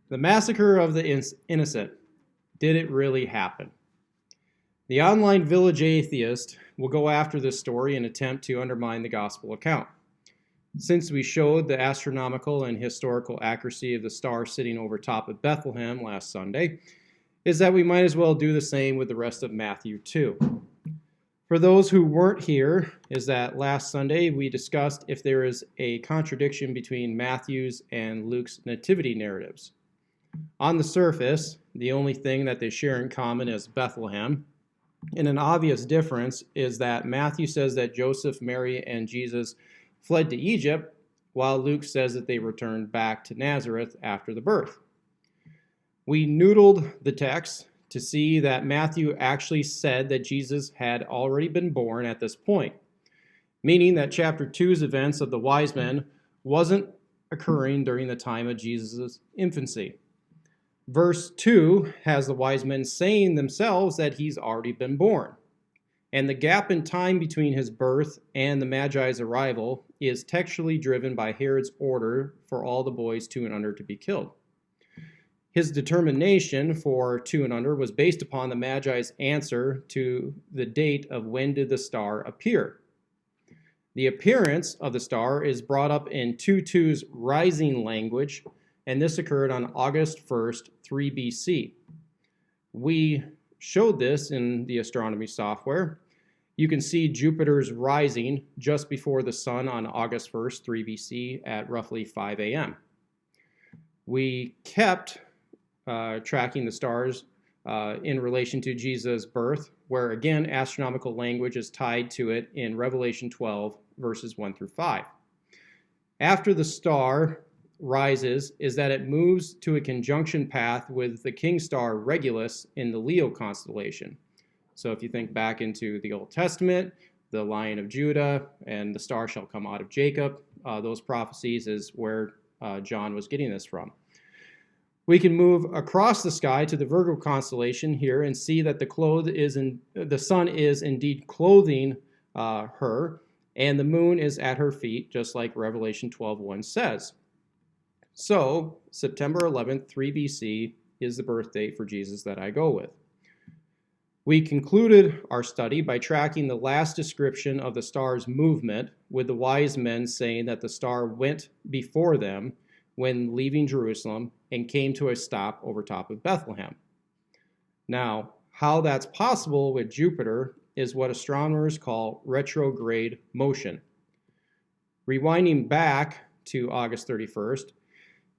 The massacre of the innocent. Did it really happen? The online village atheist will go after this story and attempt to undermine the gospel account. Since we showed the astronomical and historical accuracy of the star sitting over top of Bethlehem last Sunday, is that we might as well do the same with the rest of Matthew too. For those who weren't here, is that last Sunday we discussed if there is a contradiction between Matthew's and Luke's nativity narratives. On the surface, the only thing that they share in common is Bethlehem, and an obvious difference is that Matthew says that Joseph, Mary, and Jesus fled to Egypt, while Luke says that they returned back to Nazareth after the birth. We noodled the text to see that Matthew actually said that Jesus had already been born at this point, meaning that chapter 2's events of the wise men wasn't occurring during the time of Jesus' infancy. Verse 2 has the wise men saying themselves that he's already been born. And the gap in time between his birth and the Magi's arrival is textually driven by Herod's order for all the boys 2 and under to be killed. His determination for 2 and under was based upon the Magi's answer to the date of when did the star appear. The appearance of the star is brought up in 2:2's rising language, and this occurred on August 1st, 3 BC. We showed this in the astronomy software. You can see Jupiter's rising just before the sun on August 1st, 3 BC at roughly 5 a.m. We kept tracking the stars in relation to Jesus' birth, where again, astronomical language is tied to it in Revelation 12, verses 1 through 5. After the star rises is that it moves to a conjunction path with the king star Regulus in the Leo constellation. So if you think back into the Old Testament, the Lion of Judah and the star shall come out of Jacob, those prophecies is where John was getting this from. We can move across the sky to the Virgo constellation here and see that the sun is indeed clothing her, and the moon is at her feet, just like Revelation 12:1 says. So, September 11th, 3 BC is the birth date for Jesus that I go with. We concluded our study by tracking the last description of the star's movement, with the wise men saying that the star went before them when leaving Jerusalem and came to a stop over top of Bethlehem. Now, how that's possible with Jupiter is what astronomers call retrograde motion. Rewinding back to August 31st,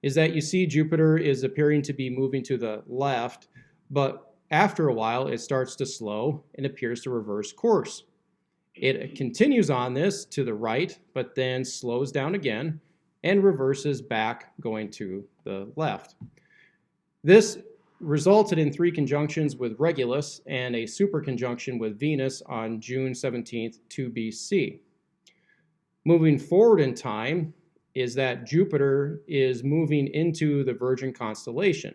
is that you see Jupiter is appearing to be moving to the left, but after a while it starts to slow and appears to reverse course. It continues on this to the right, but then slows down again and reverses back going to the left. This resulted in 3 conjunctions with Regulus and a superconjunction with Venus on June 17th, 2 BC. Moving forward in time, is that Jupiter is moving into the Virgin constellation.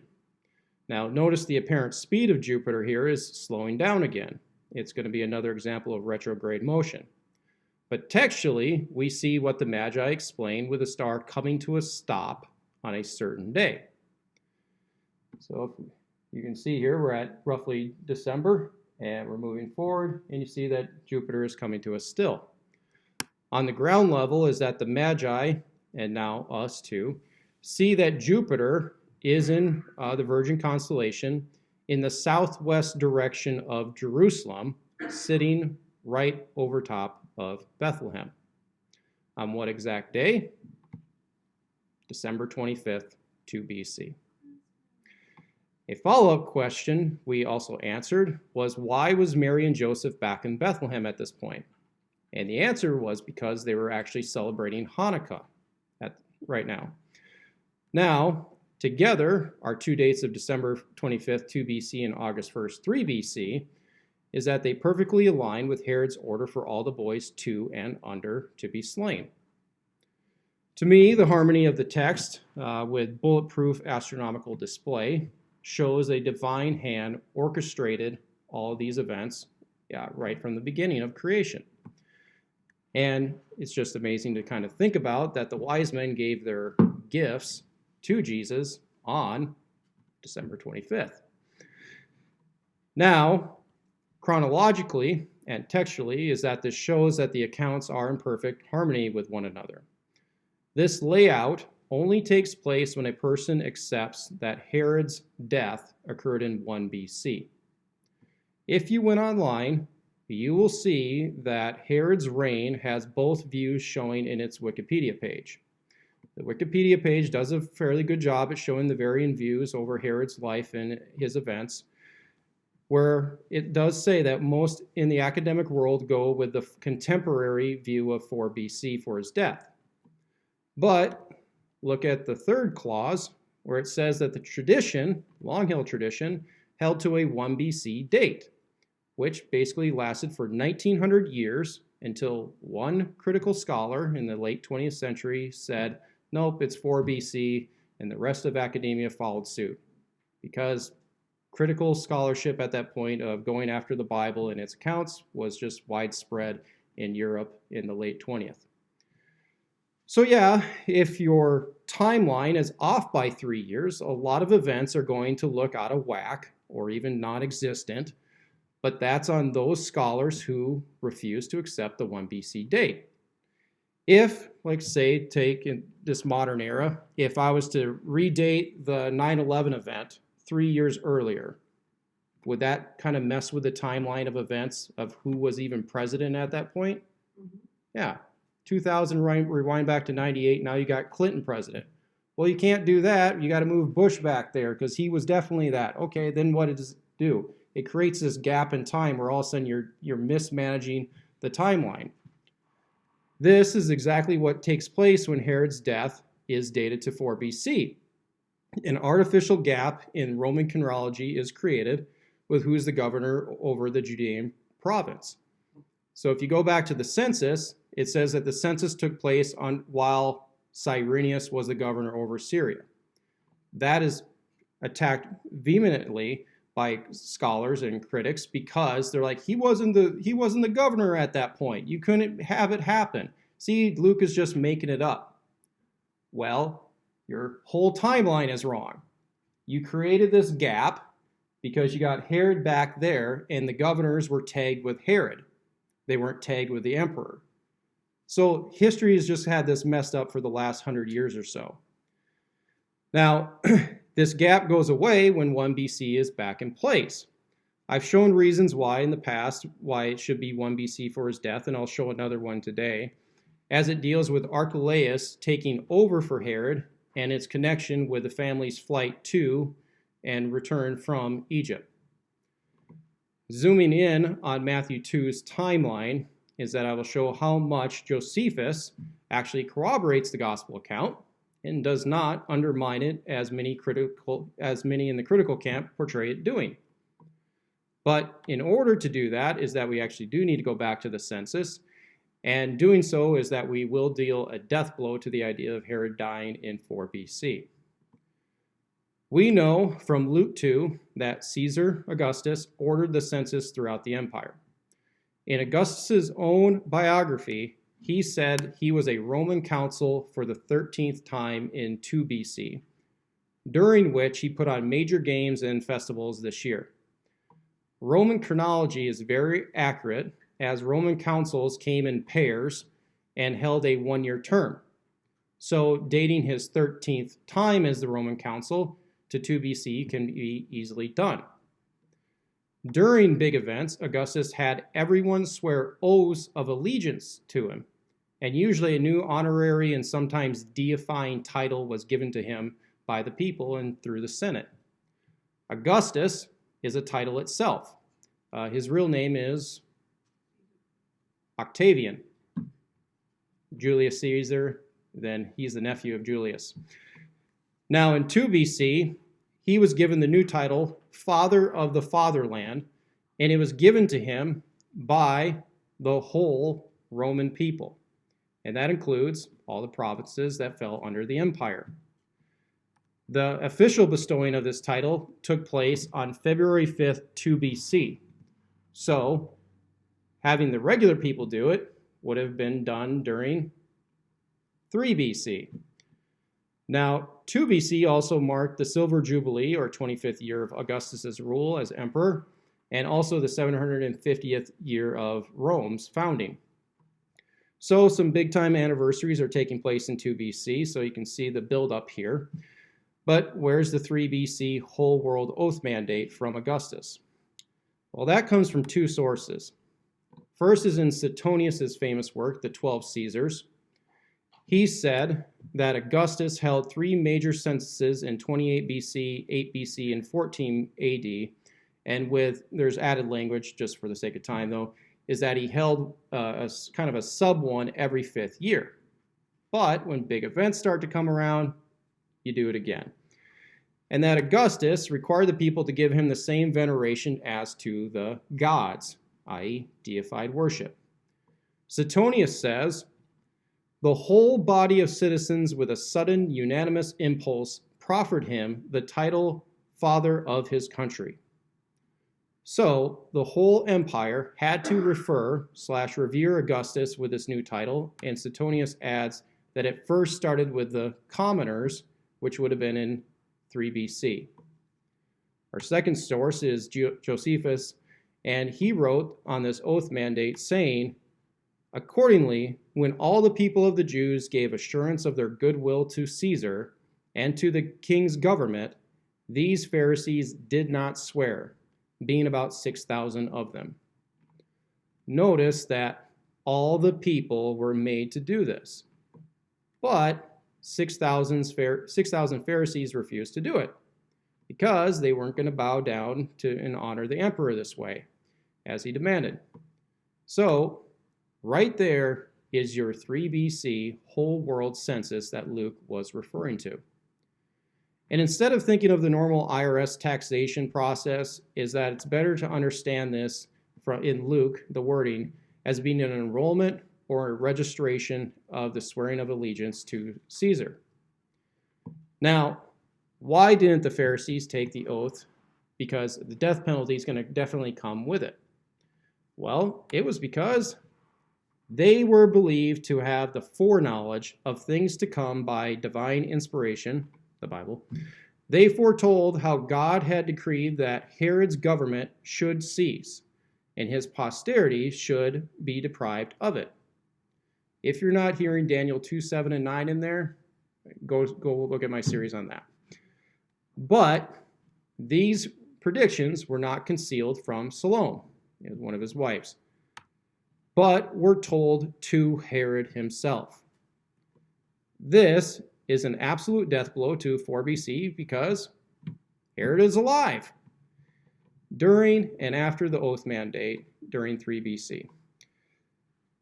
Now, notice the apparent speed of Jupiter here is slowing down again. It's going to be another example of retrograde motion. But textually, we see what the Magi explained with the star coming to a stop on a certain day. So you can see here we're at roughly December, and we're moving forward, and you see that Jupiter is coming to a still. On the ground level is that the Magi, and now us too, see that Jupiter is in the Virgin constellation in the southwest direction of Jerusalem, sitting right over top of Bethlehem. On what exact day? December 25th, 2 BC. A follow-up question we also answered was, why was Mary and Joseph back in Bethlehem at this point? And the answer was because they were actually celebrating Hanukkah right now. Now, together, our 2 dates of December 25th, 2 BC and August 1st, 3 BC, is that they perfectly align with Herod's order for all the boys 2 and under to be slain. To me, the harmony of the text with bulletproof astronomical display shows a divine hand orchestrated all of these events right from the beginning of creation. And it's just amazing to kind of think about that the wise men gave their gifts to Jesus on December 25th. Now, chronologically and textually is that this shows that the accounts are in perfect harmony with one another. This layout only takes place when a person accepts that Herod's death occurred in 1 BC. If you went online, you will see that Herod's reign has both views showing in its Wikipedia page. The Wikipedia page does a fairly good job at showing the varying views over Herod's life and his events, where it does say that most in the academic world go with the contemporary view of 4 BC for his death. But look at the third clause, where it says that the tradition, Long Hill tradition, held to a 1 BC date, which basically lasted for 1900 years until one critical scholar in the late 20th century said, nope, it's 4 BC, and the rest of academia followed suit. Because critical scholarship at that point of going after the Bible and its accounts was just widespread in Europe in the late 20th. So yeah, if your timeline is off by 3 years, a lot of events are going to look out of whack or even non-existent, but that's on those scholars who refuse to accept the 1 BC date. If, like say, take in this modern era, if I was to redate the 9/11 event 3 years earlier, would that kind of mess with the timeline of events of who was even president at that point? Mm-hmm. Yeah. 2000, rewind back to 98, now you got Clinton president. Well, you can't do that. You got to move Bush back there because he was definitely that. Okay, then what does it do? It creates this gap in time where all of a sudden you're mismanaging the timeline. This is exactly what takes place when Herod's death is dated to 4 BC. An artificial gap in Roman chronology is created with who is the governor over the Judean province. So if you go back to the census, it says that the census took place while Cyrenius was the governor over Syria. That is attacked vehemently by scholars and critics because they're like, he wasn't the governor at that point. You couldn't have it happen. See, Luke is just making it up. Well, your whole timeline is wrong. You created this gap because you got Herod back there and the governors were tagged with Herod. They weren't tagged with the emperor. So history has just had this messed up for the last 100 years or so. Now, this gap goes away when 1 BC is back in place. I've shown reasons why in the past, why it should be 1 BC for his death, and I'll show another one today, as it deals with Archaelaus taking over for Herod and its connection with the family's flight to and return from Egypt. Zooming in on Matthew 2's timeline is that I will show how much Josephus actually corroborates the gospel account and does not undermine it as many in the critical camp portray it doing. But in order to do that is that we actually do need to go back to the census, and doing so is that we will deal a death blow to the idea of Herod dying in 4 BC. We know from Luke 2 that Caesar Augustus ordered the census throughout the empire. In Augustus's own biography, he said he was a Roman consul for the 13th time in 2 BC, during which he put on major games and festivals this year. Roman chronology is very accurate, as Roman consuls came in pairs and held a 1-year term. So dating his 13th time as the Roman consul to 2 BC can be easily done. During big events, Augustus had everyone swear oaths of allegiance to him, and usually a new honorary and sometimes deifying title was given to him by the people and through the Senate. Augustus is a title itself. His real name is Octavian. Julius Caesar, then he's the nephew of Julius. Now in 2 BC, he was given the new title, Father of the Fatherland, and it was given to him by the whole Roman people. And that includes all the provinces that fell under the empire. The official bestowing of this title took place on February 5th, 2 BC. So, having the regular people do it would have been done during 3 BC. Now, 2 BC also marked the Silver Jubilee, or 25th year of Augustus's rule as emperor, and also the 750th year of Rome's founding. So some big-time anniversaries are taking place in 2 BC, so you can see the build-up here. But where's the 3 BC whole world oath mandate from Augustus? Well, that comes from 2 sources. First is in Suetonius's famous work, The 12 Caesars. He said that Augustus held 3 major censuses in 28 BC, 8 BC, and 14 AD. And there's added language, just for the sake of time though, is that he held a kind of a sub one every 5th year. But when big events start to come around, you do it again. And that Augustus required the people to give him the same veneration as to the gods, i.e. deified worship. Suetonius says, the whole body of citizens with a sudden unanimous impulse proffered him the title Father of his country. So the whole empire had to revere Augustus with this new title, and Suetonius adds that it first started with the commoners, which would have been in 3 BC. Our second source is Josephus, and he wrote on this oath mandate saying, accordingly, when all the people of the Jews gave assurance of their goodwill to Caesar and to the king's government, these Pharisees did not swear, being about 6,000 of them. Notice that all the people were made to do this, but 6,000 Pharisees refused to do it because they weren't going to bow down to and honor the emperor this way, as he demanded. So, right there is your 3 BC whole world census that Luke was referring to. And instead of thinking of the normal IRS taxation process, is that it's better to understand this in Luke, the wording, as being an enrollment or a registration of the swearing of allegiance to Caesar. Now, why didn't the Pharisees take the oath? Because the death penalty is going to definitely come with it. Well, it was because they were believed to have the foreknowledge of things to come by divine inspiration, the Bible. They foretold how God had decreed that Herod's government should cease, and his posterity should be deprived of it. If you're not hearing Daniel 2, 7, and 9 in there, go look at my series on that. But these predictions were not concealed from Salome, one of his wives, but were told to Herod himself. This is an absolute death blow to 4 BC because Herod is alive during and after the oath mandate during 3 BC.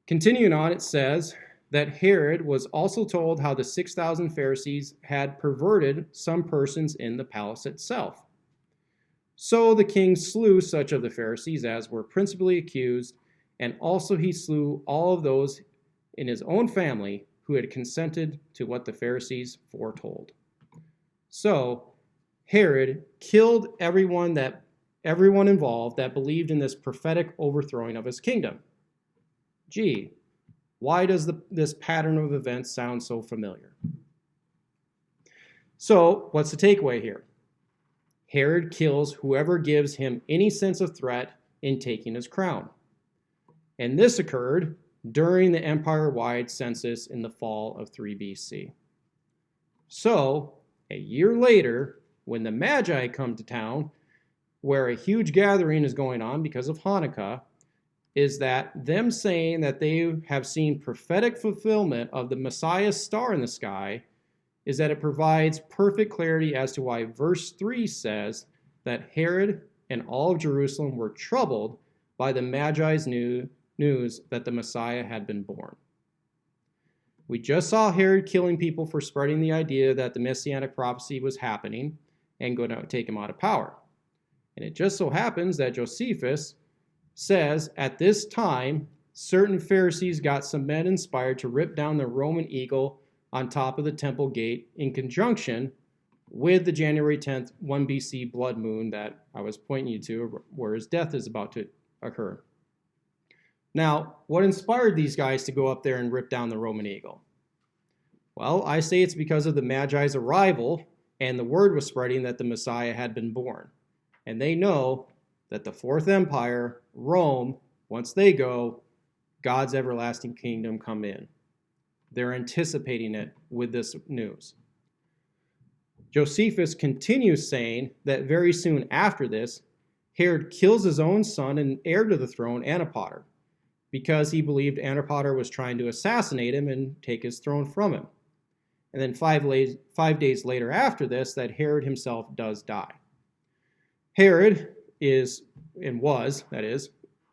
Continuing on, it says that Herod was also told how the 6,000 Pharisees had perverted some persons in the palace itself. So the king slew such of the Pharisees as were principally accused, and also he slew all of those in his own family who had consented to what the Pharisees foretold. So Herod killed everyone involved that believed in this prophetic overthrowing of his kingdom. Gee, why does this pattern of events sound so familiar? So what's the takeaway here? Herod kills whoever gives him any sense of threat in taking his crown. And this occurred during the empire-wide census in the fall of 3 BC. So, a year later, when the Magi come to town, where a huge gathering is going on because of Hanukkah, is that them saying that they have seen prophetic fulfillment of the Messiah's star in the sky, is that it provides perfect clarity as to why verse 3 says that Herod and all of Jerusalem were troubled by the Magi's news that the Messiah had been born. We just saw Herod killing people for spreading the idea that the messianic prophecy was happening and going to take him out of power. And it just so happens that Josephus says at this time, certain Pharisees got some men inspired to rip down the Roman eagle on top of the temple gate in conjunction with the January 10th, 1 BC blood moon that I was pointing you to, where his death is about to occur. Now, what inspired these guys to go up there and rip down the Roman eagle? Well, I say it's because of the Magi's arrival, and the word was spreading that the Messiah had been born. And they know that the Fourth Empire, Rome, once they go, God's everlasting kingdom come in. They're anticipating it with this news. Josephus continues saying that very soon after this, Herod kills his own son and heir to the throne, Antipater, because he believed Antipater was trying to assassinate him and take his throne from him. And then 5 days later after this, that Herod himself does die. Herod was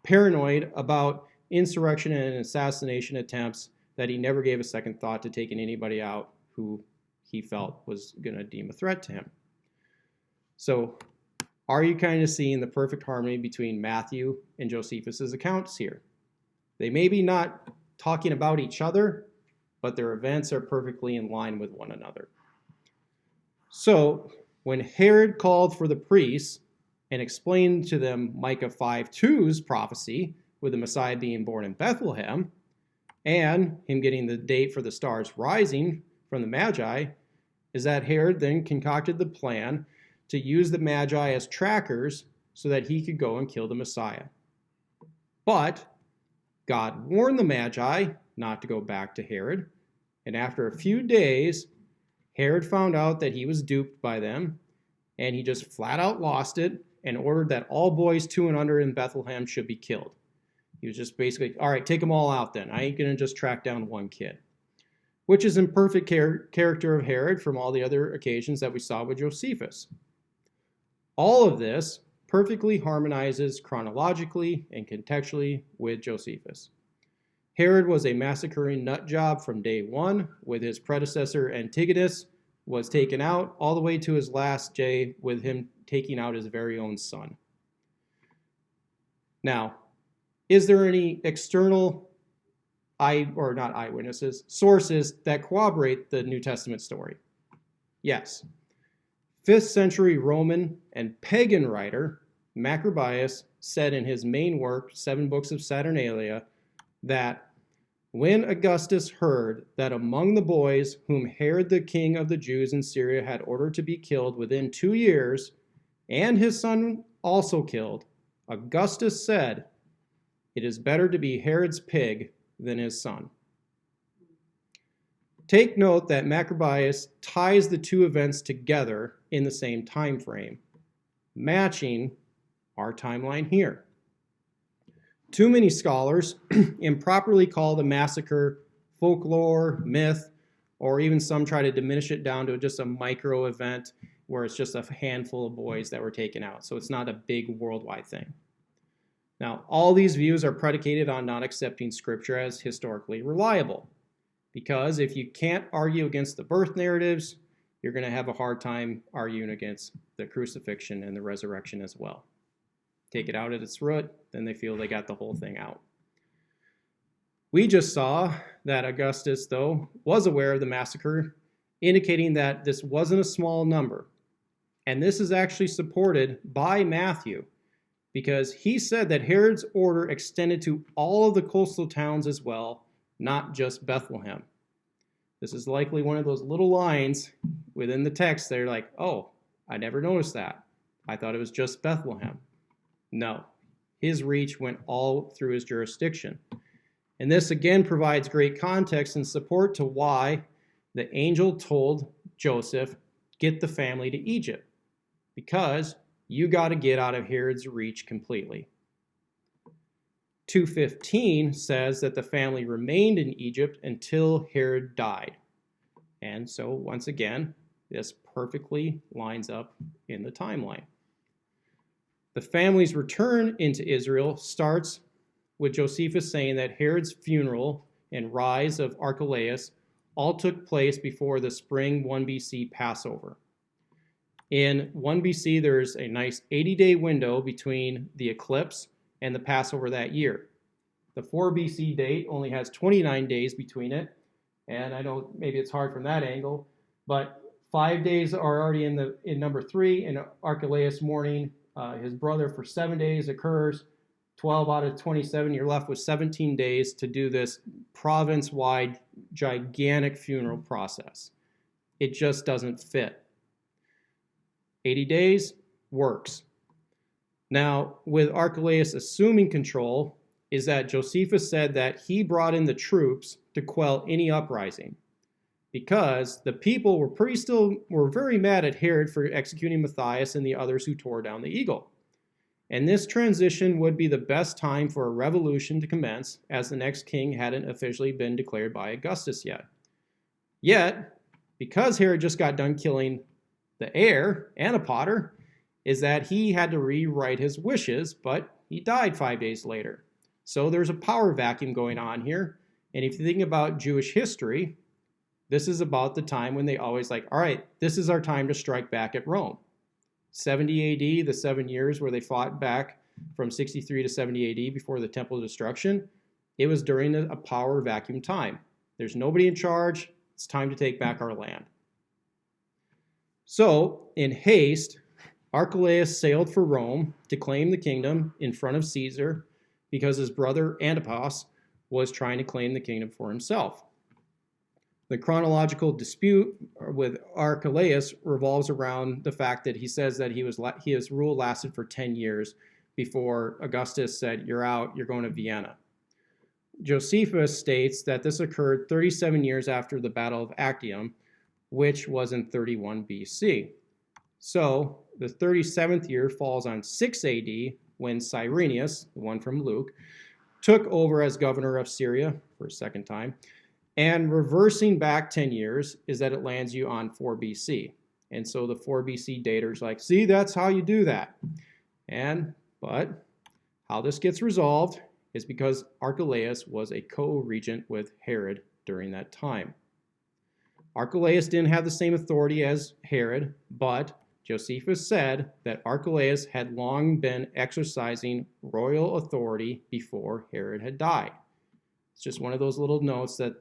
paranoid about insurrection and assassination attempts that he never gave a second thought to taking anybody out who he felt was going to deem a threat to him. So, are you kind of seeing the perfect harmony between Matthew and Josephus's accounts here? They may be not talking about each other, but their events are perfectly in line with one another. So, when Herod called for the priests and explained to them Micah 5:2's prophecy with the Messiah being born in Bethlehem, and him getting the date for the stars rising from the Magi, is that Herod then concocted the plan to use the Magi as trackers so that he could go and kill the Messiah. But God warned the Magi not to go back to Herod, and after a few days, Herod found out that he was duped by them, and he just flat out lost it and ordered that all boys 2 and under in Bethlehem should be killed. He was just basically, all right, take them all out then. I ain't going to just track down one kid. Which is in perfect character of Herod from all the other occasions that we saw with Josephus. All of this perfectly harmonizes chronologically and contextually with Josephus. Herod was a massacring nut job from day one, with his predecessor Antigonus was taken out all the way to his last day with him taking out his very own son. Now, is there any external sources that corroborate the New Testament story? Yes. 5th century Roman and pagan writer Macrobius said in his main work, 7 Books of Saturnalia, that when Augustus heard that among the boys whom Herod the king of the Jews in Syria had ordered to be killed within 2 years, and his son also killed, Augustus said, "It is better to be Herod's pig than his son." Take note that Macrobius ties the two events together in the same time frame, matching our timeline here. Too many scholars improperly call the massacre folklore, myth, or even some try to diminish it down to just a micro event where it's just a handful of boys that were taken out. So it's not a big worldwide thing. Now, all these views are predicated on not accepting Scripture as historically reliable, because if you can't argue against the birth narratives, you're going to have a hard time arguing against the crucifixion and the resurrection as well. Take it out at its root, then they feel they got the whole thing out. We just saw that Augustus, though, was aware of the massacre, indicating that this wasn't a small number. And this is actually supported by Matthew, because he said that Herod's order extended to all of the coastal towns as well, not just Bethlehem. This is likely one of those little lines within the text that are like, oh, I never noticed that. I thought it was just Bethlehem. No, his reach went all through his jurisdiction. And this again provides great context and support to why the angel told Joseph, get the family to Egypt, because you got to get out of Herod's reach completely. 2:15 says that the family remained in Egypt until Herod died. And so once again, this perfectly lines up in the timeline. The family's return into Israel starts with Josephus saying that Herod's funeral and rise of Archaelaus all took place before the spring 1 BC Passover. In 1 BC, there's a nice 80-day window between the eclipse and the Passover that year. The 4 BC date only has 29 days between it, and I know maybe it's hard from that angle, but 5 days are already in number 3, and Archaelaus mourning his brother for 7 days occurs. 12 out of 27, you're left with 17 days to do this province-wide gigantic funeral process. It just doesn't fit. 80 days works. Now, with Archaelaus assuming control, is that Josephus said that he brought in the troops to quell any uprising, because the people were very mad at Herod for executing Matthias and the others who tore down the eagle. And this transition would be the best time for a revolution to commence, as the next king hadn't officially been declared by Augustus yet. Yet, because Herod just got done killing the heir, Antipater, is that he had to rewrite his wishes, but he died 5 days later. So there's a power vacuum going on here. And if you think about Jewish history, this is about the time when they always all right, this is our time to strike back at Rome. 70 AD, the 7 years where they fought back from 63 to 70 AD before the temple destruction, it was during a power vacuum time. There's nobody in charge. It's time to take back our land. So, in haste, Archelaus sailed for Rome to claim the kingdom in front of Caesar because his brother Antipas was trying to claim the kingdom for himself. The chronological dispute with Archaelaus revolves around the fact that he says that his rule lasted for 10 years before Augustus said, "You're out, you're going to Vienna." Josephus states that this occurred 37 years after the Battle of Actium, which was in 31 BC. So the 37th year falls on 6 AD when Cyrenius, the one from Luke, took over as governor of Syria for a second time. And reversing back 10 years is that it lands you on 4 BC. And so the 4 BC daters see, that's how you do that. But how this gets resolved is because Archelaus was a co-regent with Herod during that time. Archelaus didn't have the same authority as Herod, but Josephus said that Archelaus had long been exercising royal authority before Herod had died. It's just one of those little notes that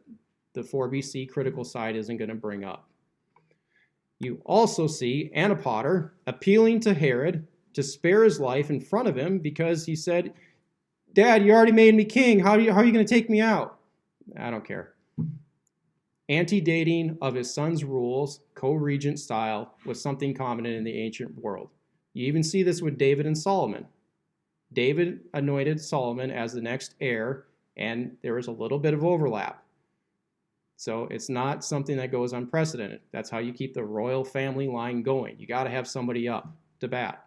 the 4 BC critical side isn't going to bring up. You also see Antipater appealing to Herod to spare his life in front of him because he said, "Dad, you already made me king. How are you going to take me out?" I don't care. Antedating of his son's rules, co-regent style, was something common in the ancient world. You even see this with David and Solomon. David anointed Solomon as the next heir, and there was a little bit of overlap. So it's not something that goes unprecedented. That's how you keep the royal family line going. You got to have somebody up to bat.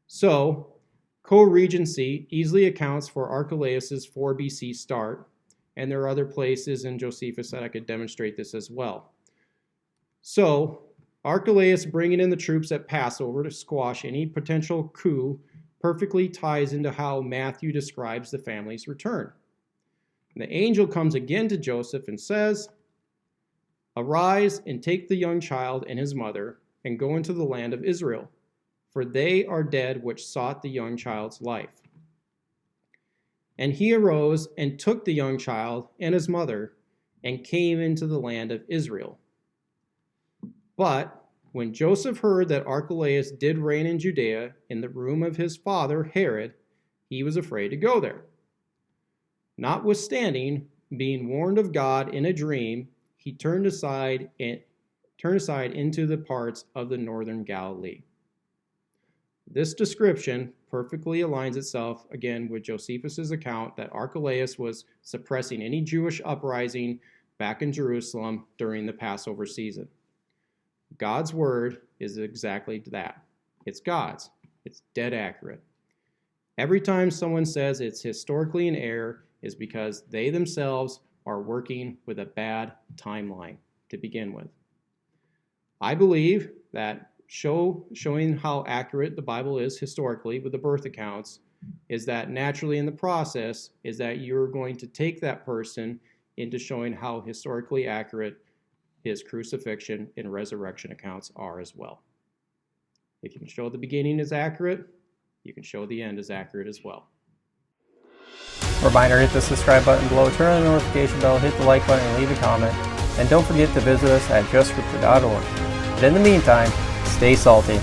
So co-regency easily accounts for Archelaus's 4 BC start, and there are other places in Josephus that I could demonstrate this as well. So Archelaus bringing in the troops at Passover to squash any potential coup perfectly ties into how Matthew describes the family's return. And the angel comes again to Joseph and says, "Arise and take the young child and his mother and go into the land of Israel, for they are dead which sought the young child's life." And he arose and took the young child and his mother and came into the land of Israel. But when Joseph heard that Archelaus did reign in Judea in the room of his father Herod, he was afraid to go there. Notwithstanding, being warned of God in a dream, he turned aside into the parts of the northern Galilee. This description perfectly aligns itself again with Josephus's account that Archelaus was suppressing any Jewish uprising back in Jerusalem during the Passover season. God's word is exactly that. It's God's. It's dead accurate. Every time someone says it's historically in error is because they themselves are working with a bad timeline to begin with. I believe that showing how accurate the Bible is historically with the birth accounts is that naturally in the process is that you're going to take that person into showing how historically accurate his crucifixion and resurrection accounts are as well. If you can show the beginning is accurate, you can show the end is accurate as well. Reminder, hit the subscribe button below, turn on the notification bell, hit the like button, and leave a comment. And don't forget to visit us at justscripture.org. But in the meantime, stay salty.